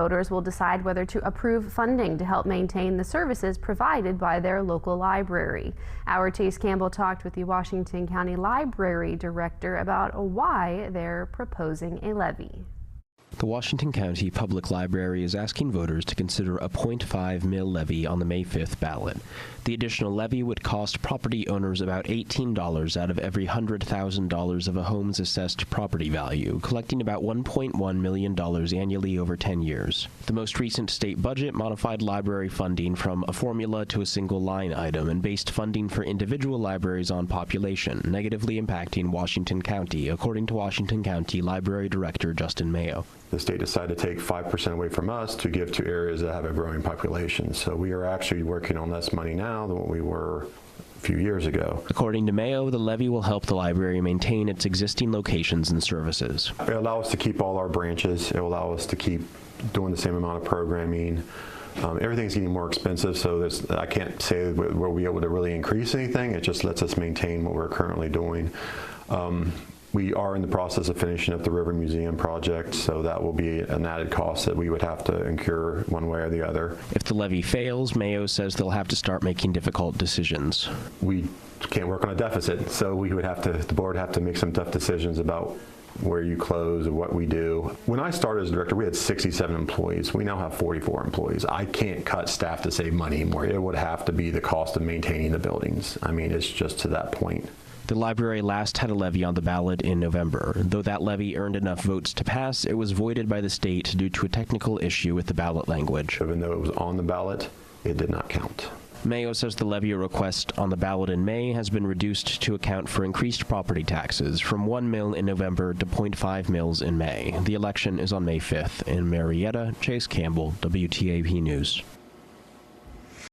Voters will decide whether to approve funding to help maintain the services provided by their local library. Our Chase Campbell talked with the Washington County Library Director about why they're proposing a levy. The Washington County Public Library is asking voters to consider a 0.5 mil levy on the May 5th ballot. The additional levy would cost property owners about $18 out of every $100,000 of a home's assessed property value, collecting about $1.1 million annually over 10 years. The most recent state budget modified library funding from a formula to a single line item and based funding for individual libraries on population, negatively impacting Washington County, according to Washington County Library Director Justin Mayo. The state decided to take 5% away from us to give to areas that have a growing population. So we are actually working on less money now than what we were a few years ago. According to Mayo, the levy will help the library maintain its existing locations and services. It will allow us to keep all our branches. It will allow us to keep doing the same amount of programming. Everything's getting more expensive, so I can't say we'll be able to really increase anything. It just lets us maintain what we're currently doing. We are in the process of finishing up the River Museum project, so that will be an added cost that we would have to incur one way or the other. If the levy fails, Mayo says they'll have to start making difficult decisions. We can't work on a deficit, so the board would have to make some tough decisions about where you close and what we do. When I started as director, we had 67 employees. We now have 44 employees. I can't cut staff to save money anymore. It would have to be the cost of maintaining the buildings. I mean, it's just to that point. The library last had a levy on the ballot in November. Though that levy earned enough votes to pass, it was voided by the state due to a technical issue with the ballot language. Even though it was on the ballot, it did not count. Mayo says the levy request on the ballot in May has been reduced to account for increased property taxes from 1 mil in November to 0.5 mils in May. The election is on May 5th. In Marietta, Chase Campbell, WTAP News.